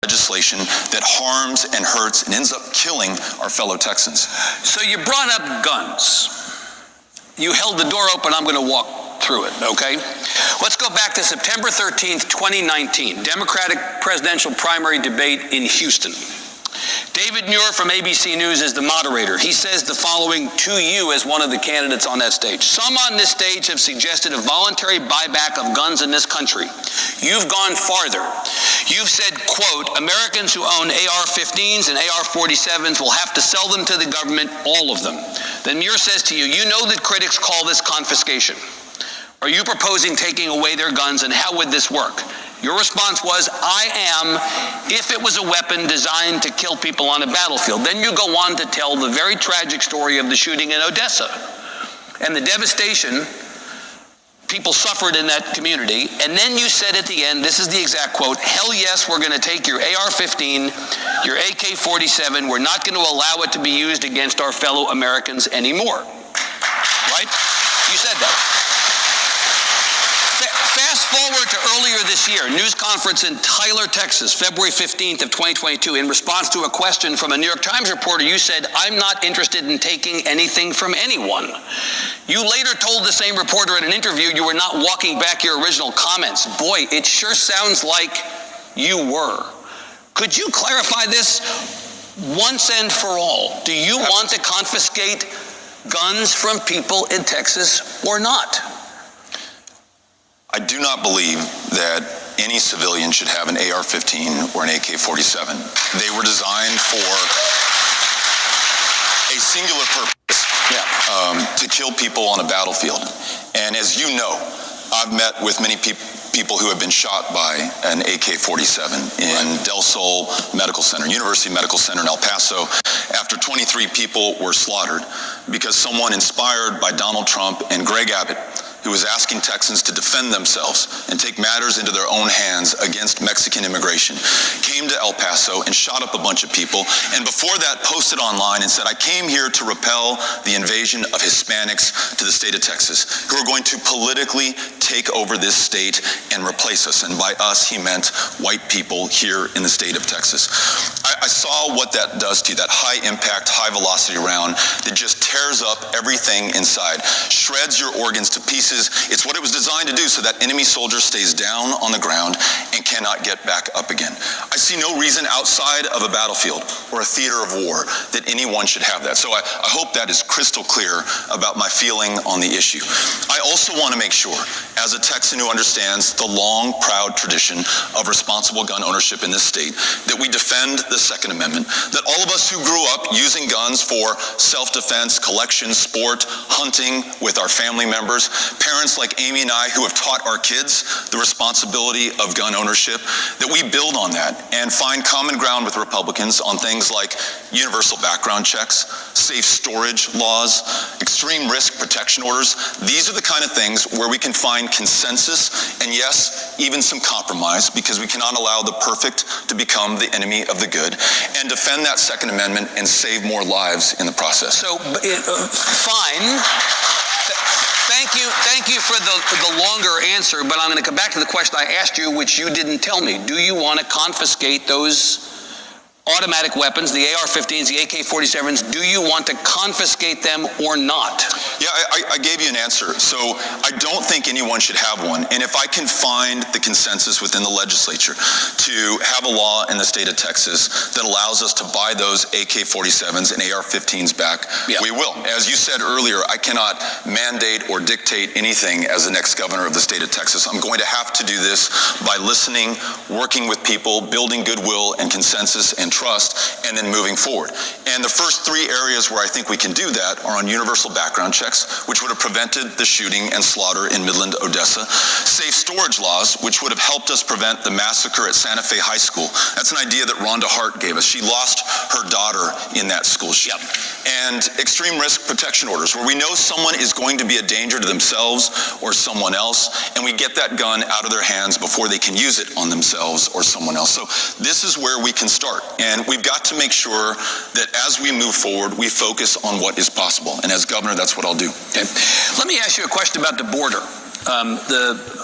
legislation that harms and hurts and ends up killing our fellow Texans. So you brought up guns. You held the door open. I'm going to walk through it, okay? Let's go back to September 13th, 2019, Democratic presidential primary debate in Houston. David Muir from ABC News is the moderator. He says the following to you as one of the candidates on that stage. Some on this stage have suggested a voluntary buyback of guns in this country. You've gone farther. You've said, quote, Americans who own AR-15s and AR-47s will have to sell them to the government, all of them. Then Muir says to you, you know that critics call this confiscation. Are you proposing taking away their guns, and how would this work? Your response was, I am, if it was a weapon designed to kill people on a battlefield. Then you go on to tell the very tragic story of the shooting in Odessa and the devastation people suffered in that community. And then you said at the end, this is the exact quote, hell yes, we're going to take your AR-15, your AK-47. We're not going to allow it to be used against our fellow Americans anymore. Right? You said that. Fast forward to earlier this year, news conference in Tyler, Texas, February 15th of 2022. In response to a question from a New York Times reporter, you said, I'm not interested in taking anything from anyone. You later told the same reporter in an interview you were not walking back your original comments. Boy, it sure sounds like you were. Could you clarify this once and for all? Do you want to confiscate guns from people in Texas or not? I do not believe that any civilian should have an AR-15 or an AK-47. They were designed for a singular purpose, to kill people on a battlefield. And as you know, I've met with many people who have been shot by an AK-47 in Del Sol Medical Center, University Medical Center in El Paso, after 23 people were slaughtered because someone inspired by Donald Trump and Greg Abbott, who was asking Texans to defend themselves and take matters into their own hands against Mexican immigration, came to El Paso and shot up a bunch of people, and before that posted online and said, I came here to repel the invasion of Hispanics to the state of Texas, who are going to politically take over this state and replace us. And by us, he meant white people here in the state of Texas. I saw what that does to you, that high impact, high velocity round that just tears up everything inside, shreds your organs to pieces. It's what it was designed to do, so that enemy soldier stays down on the ground and cannot get back up again. I see no reason outside of a battlefield or a theater of war that anyone should have that. So I hope that is crystal clear about my feeling on the issue. I also want to make sure, as a Texan who understands the long, proud tradition of responsible gun ownership in this state, that we defend the Second Amendment, that all of us who grew up using guns for self-defense, collection, sport, hunting with our family members, parents like Amy and I who have taught our kids the responsibility of gun ownership, that we build on that and find common ground with Republicans on things like universal background checks, safe storage laws, extreme risk protection orders. These are the kind of things where we can find consensus and, yes, even some compromise, because we cannot allow the perfect to become the enemy of the good, and defend that Second Amendment and save more lives in the process. So, fine. Thank you for the longer answer, but I'm going to come back to the question I asked you, which you didn't tell me. Do you want to confiscate those automatic weapons, the AR-15s, the AK-47s? Do you want to confiscate them or not? Yeah, I gave you an answer. So I don't think anyone should have one. And if I can find the consensus within the legislature to have a law in the state of Texas that allows us to buy those AK-47s and AR-15s back, we will. As you said earlier, I cannot mandate or dictate anything as the next governor of the state of Texas. I'm going to have to do this by listening, working with people, building goodwill and consensus and trust, and then moving forward. And the first three areas where I think we can do that are on universal background checks, which would have prevented the shooting and slaughter in Midland, Odessa. Safe storage laws, which would have helped us prevent the massacre at Santa Fe High School. That's an idea that Rhonda Hart gave us. She lost her daughter in that school shooting. And extreme risk protection orders, where we know someone is going to be a danger to themselves or someone else, and we get that gun out of their hands before they can use it on themselves or someone else. So this is where we can start. And we've got to make sure that as we move forward, we focus on what is possible. And as governor, that's what I'll do. Okay. Let me ask you a question about the border. The